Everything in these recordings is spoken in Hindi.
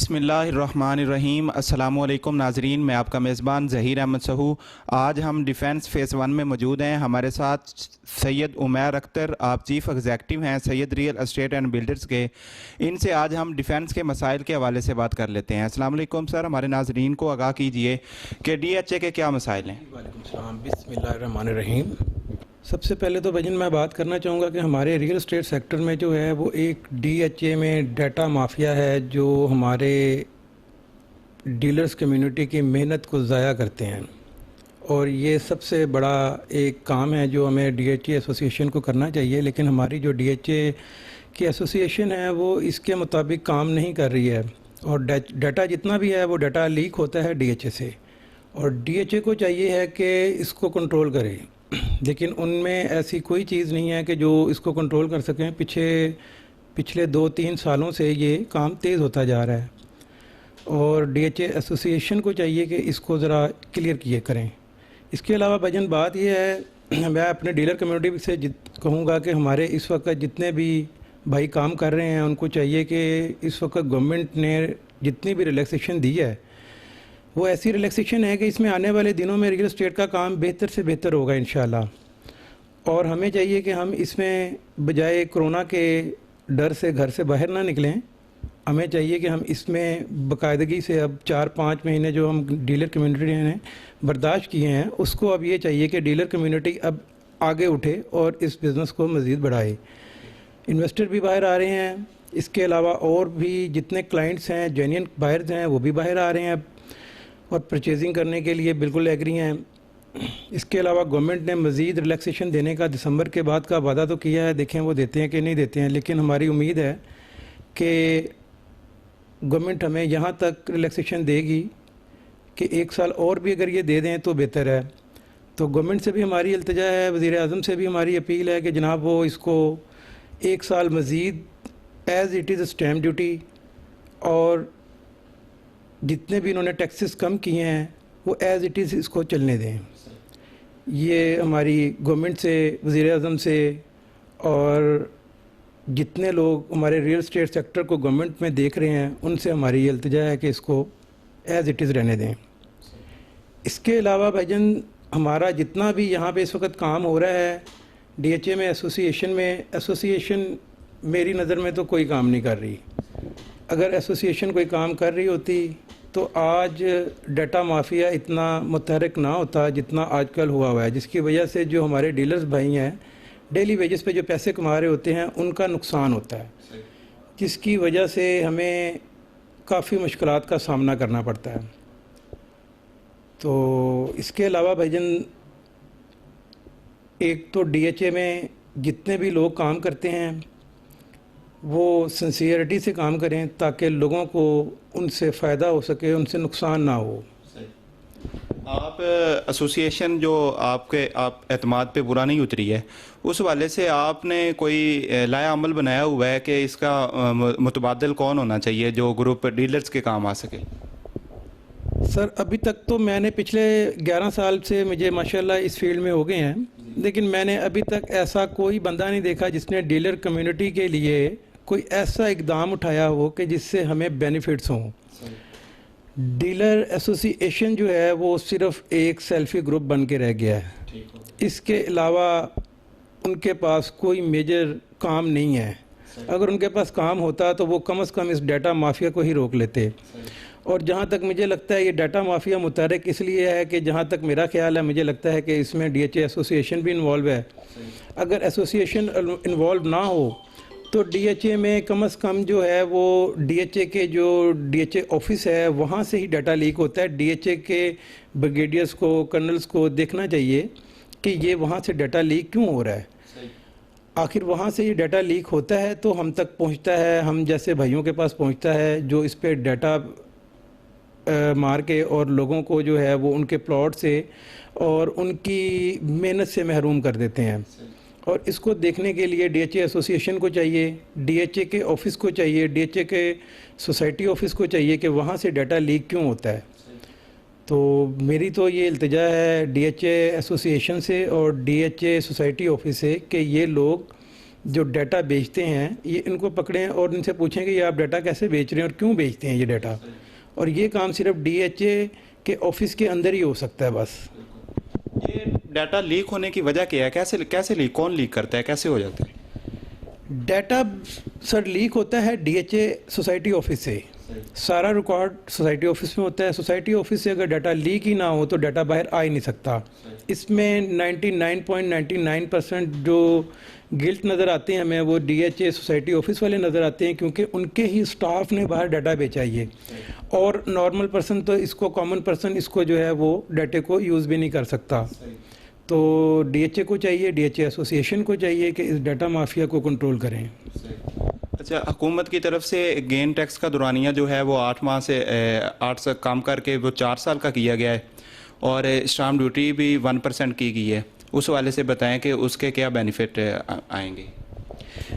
बिस्मिल्लाहिर्रहमानिर्रहीम। अस्सलामुअलैकुम नाजरीन, मैं आपका मेज़बान ज़हीर अहमद सहू। आज हम डिफेंस फ़ेज़ 1 में मौजूद हैं। हमारे साथ सैयद उमैर अख्तर, आप चीफ़ एग्जेक्टिव हैं Syed real estate and builders के। इनसे आज हम डिफेंस के मसाइल के हवाले से बात कर लेते हैं। अस्सलाम वालेकुम सर, हमारे नाजरीन को आगाह कीजिए कि DHA के क्या मसाइल हैं। वालेकुम सलाम। बिस्मिल्लाहिर्रहमानिर्रहीम। सबसे पहले तो भाईजान मैं बात करना चाहूँगा कि हमारे रियल एस्टेट सेक्टर में जो है वो एक DHA में डाटा माफिया है जो हमारे डीलर्स कम्युनिटी की मेहनत को ज़ाया करते हैं, और ये सबसे बड़ा एक काम है जो हमें DHA एसोसिएशन को करना चाहिए। लेकिन हमारी जो DHA की एसोसिएशन है वो इसके मुताबिक काम नहीं कर रही है, और डाटा जितना भी है वो डाटा लीक होता है DHA से, और DHA को चाहिए है कि इसको कंट्रोल करे। लेकिन उनमें ऐसी कोई चीज़ नहीं है कि जो इसको कंट्रोल कर सकें। पिछले 2-3 सालों से ये काम तेज़ होता जा रहा है, और DHA एसोसिएशन को चाहिए कि इसको ज़रा क्लियर किए करें। इसके अलावा भाईजान बात यह है, मैं अपने डीलर कम्युनिटी से कहूँगा कि हमारे इस वक्त जितने भी भाई काम कर रहे हैं उनको चाहिए कि इस वक्त गवर्नमेंट ने जितनी भी रिलैक्सेशन दी है वो ऐसी रिलैक्सेशन है कि इसमें आने वाले दिनों में रियल एस्टेट का काम बेहतर से बेहतर होगा इंशाल्लाह। और हमें चाहिए कि हम इसमें बजाय कोरोना के डर से घर से बाहर ना निकलें, हमें चाहिए कि हम इसमें बाकायदगी से अब 4-5 महीने जो हम डीलर कम्युनिटी ने बर्दाश्त किए हैं उसको अब ये चाहिए कि डीलर कम्युनिटी अब आगे उठे और इस बिज़नेस को मज़ीद बढ़ाए। इन्वेस्टर भी बाहर आ रहे हैं, इसके अलावा और भी जितने क्लाइंट्स हैं, जेन्युइन बायर्स हैं, वो भी बाहर आ रहे हैं अब, और परचेजिंग करने के लिए बिल्कुल एग्री हैं। इसके अलावा गवर्नमेंट ने मज़ीद रिलैक्सेशन देने का दिसंबर के बाद का वादा तो किया है, देखें वो देते हैं कि नहीं देते हैं। लेकिन हमारी उम्मीद है कि गवर्नमेंट हमें यहाँ तक रिलैक्सेशन देगी कि 1 साल और भी अगर ये दे दें तो बेहतर है। तो गवर्नमेंट से भी हमारी इल्तिजा है, वज़ीर आज़म से भी हमारी अपील है कि जनाब वो इसको 1 साल मज़ीद as it is stamp duty और जितने भी इन्होंने टैक्सेस कम किए हैं वो एज़ इट इज़ इसको चलने दें। ये हमारी गवर्नमेंट से, वज़ीर आज़म से, और जितने लोग हमारे रियल एस्टेट सेक्टर को गवर्नमेंट में देख रहे हैं उनसे हमारी ये इल्तिजा है कि इसको एज़ इट इज़ रहने दें। इसके अलावा भाईजान हमारा जितना भी यहाँ पे इस वक्त काम हो रहा है DHA में, एसोसिएशन मेरी नज़र में तो कोई काम नहीं कर रही। अगर एसोसिएशन कोई काम कर रही होती तो आज डाटा माफिया इतना मुतहरक ना होता जितना आजकल हुआ है, जिसकी वजह से जो हमारे डीलर्स भाई हैं डेली वेजेस पे जो पैसे कमा रहे होते हैं उनका नुकसान होता है, जिसकी वजह से हमें काफ़ी मुश्किलात का सामना करना पड़ता है। तो इसके अलावा भाईजान एक तो DHA में जितने भी लोग काम करते हैं वो सिंसियरिटी से काम करें ताकि लोगों को उनसे फ़ायदा हो सके, उनसे नुकसान ना हो। आप एसोसिएशन जो आप एतमाद पे बुरा नहीं उतरी है, उस वाले से आपने कोई लाया अमल बनाया हुआ है कि इसका मुतबादल कौन होना चाहिए जो ग्रुप डीलर्स के काम आ सके? सर अभी तक तो मैंने पिछले 11 साल से मुझे माशाल्लाह इस फील्ड में हो गए हैं, लेकिन मैंने अभी तक ऐसा कोई बंदा नहीं देखा जिसने डीलर कम्युनिटी के लिए कोई ऐसा इकदाम उठाया हो कि जिससे हमें बेनिफिट्स हों। डीलर एसोसिएशन जो है वो सिर्फ एक सेल्फी ग्रुप बन के रह गया है, इसके अलावा उनके पास कोई मेजर काम नहीं है। अगर उनके पास काम होता तो वो कम से कम इस डाटा माफिया को ही रोक लेते। और जहाँ तक मुझे लगता है ये डाटा माफिया मुतहरक इसलिए है कि जहाँ तक मेरा ख्याल है मुझे लगता है कि इसमें DHA एसोसिएशन भी इन्वॉल्व है। अगर एसोसिएशन इन्वॉल्व ना हो तो DHA में कम से कम जो है वो DHA के जो DHA ऑफिस है वहाँ से ही डाटा लीक होता है। DHA के ब्रिगेडियर्स को, कर्नल्स को देखना चाहिए कि ये वहाँ से डाटा लीक क्यों हो रहा है। आखिर वहाँ से ये डाटा लीक होता है तो हम तक पहुँचता है, हम जैसे भाइयों के पास पहुँचता है जो इस पर डाटा मार के और लोगों को जो है वो उनके प्लॉट से और उनकी मेहनत से महरूम कर देते हैं। और इसको देखने के लिए DHA एसोसिएशन को चाहिए, DHA के ऑफिस को चाहिए, DHA के सोसाइटी ऑफिस को चाहिए कि वहाँ से डाटा लीक क्यों होता है। तो मेरी तो ये इल्तिजा है DHA एसोसिएशन से और DHA सोसाइटी ऑफिस से कि ये लोग जो डाटा बेचते हैं ये इनको पकड़ें और इनसे पूछें कि ये आप डाटा कैसे बेच रहे हैं और क्यों बेचते हैं ये डाटा। और ये काम सिर्फ DHA के ऑफिस के अंदर ही हो सकता है बस। ये डाटा लीक होने की वजह क्या है? कैसे कैसे लीक, कौन लीक करता है, कैसे हो जाता है? डाटा सर लीक होता है DHA सोसाइटी ऑफिस से। सारा रिकॉर्ड सोसाइटी ऑफिस में होता है। सोसाइटी ऑफिस से अगर डाटा लीक ही ना हो तो डाटा बाहर आ ही नहीं सकता। इसमें 99.99% जो गिल्ट नज़र आते हैं हमें वो DHA सोसाइटी ऑफिस वाले नज़र आते हैं, क्योंकि उनके ही स्टाफ ने बाहर डाटा बेचा ये। और नॉर्मल पर्सन तो इसको, कॉमन पर्सन इसको जो है वो डाटे को यूज़ भी नहीं कर सकता। तो DHA को चाहिए, DHA एसोसिएशन को चाहिए कि इस डाटा माफिया को कंट्रोल करें। अच्छा, हुकूमत की तरफ से गेन टैक्स का दुरानिया जो है वो 8 से काम करके वो 4 साल का किया गया है, और स्टाम्प ड्यूटी भी 1% की गई है। उस वाले से बताएं कि उसके क्या बेनिफिट आएंगे?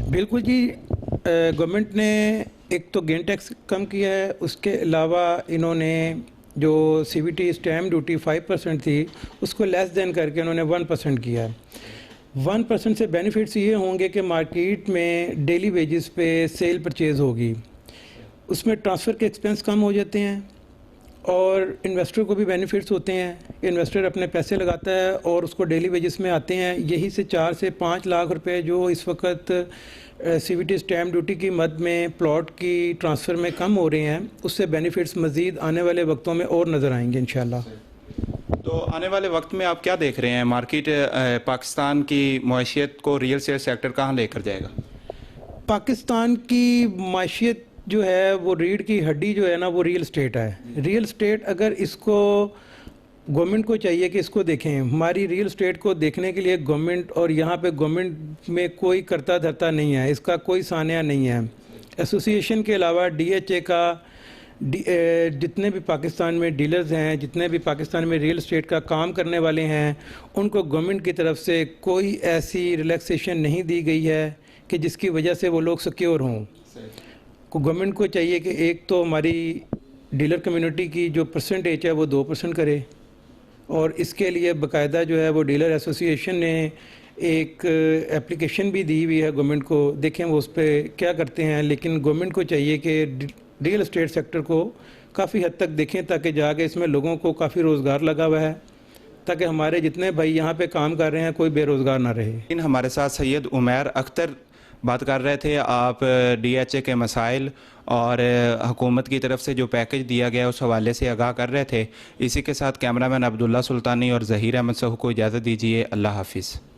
बिल्कुल जी, गवर्नमेंट ने एक तो गेन टैक्स कम किया है, उसके अलावा इन्होंने जो CVT स्टैम्प ड्यूटी 5% थी उसको लेस देन करके उन्होंने 1% किया है। 1% से बेनिफिट्स ये होंगे कि मार्केट में डेली वेजेस पे सेल परचेज़ होगी, उसमें ट्रांसफ़र के एक्सपेंस कम हो जाते हैं और इन्वेस्टर को भी बेनिफिट्स होते हैं। इन्वेस्टर अपने पैसे लगाता है और उसको डेली वेजेस में आते हैं। यही से 4 से 5 लाख रुपए जो इस वक्त CVT स्टैम्प ड्यूटी की मद में प्लॉट की ट्रांसफ़र में कम हो रहे हैं, उससे बेनिफिट्स मज़ीद आने वाले वक्तों में और नज़र आएंगे इंशाल्लाह। तो आने वाले वक्त में आप क्या देख रहे हैं? मार्केट पाकिस्तान की मईशत को रियल एस्टेट सेक्टर कहाँ लेकर जाएगा? पाकिस्तान की माशियत जो है वो रीढ़ की हड्डी जो है ना वो रियल स्टेट है। रियल स्टेट अगर इसको गवर्नमेंट को चाहिए कि इसको देखें, हमारी रियल स्टेट को देखने के लिए गवर्नमेंट, और यहाँ पे गवर्नमेंट में कोई करता धरता नहीं है, इसका कोई सानिया नहीं है। एसोसिएशन के अलावा DHA का जितने भी पाकिस्तान में डीलर्स हैं, जितने भी पाकिस्तान में रियल एस्टेट का काम करने वाले हैं, उनको गवर्नमेंट की तरफ से कोई ऐसी रिलैक्सेशन नहीं दी गई है कि जिसकी वजह से वो लोग सिक्योर हों। गवर्नमेंट को चाहिए कि एक तो हमारी डीलर कम्युनिटी की जो परसेंटेज है वो 2% करे, और इसके लिए बाकायदा जो है वो डीलर एसोसिएशन ने एक एप्लीकेशन भी दी हुई है गवर्नमेंट को। देखें वो उस पर क्या करते हैं, लेकिन गवर्नमेंट को चाहिए कि रियल एस्टेट सेक्टर को काफ़ी हद तक देखें ताकि जाके इसमें लोगों को काफ़ी रोज़गार लगा हुआ है, ताकि हमारे जितने भाई यहाँ पे काम कर रहे हैं कोई बेरोज़गार ना रहे। हमारे साथ सैयद उमैर अख्तर बात कर रहे थे। आप DHA के मसाइल और हुकूमत की तरफ से जो पैकेज दिया गया उस हवाले से आगाह कर रहे थे। इसी के साथ कैमरामैन अब्दुल्ला सुल्तानी और ज़हीर अहमद सहू को इजाज़त दीजिए। अल्लाह हाफिज़।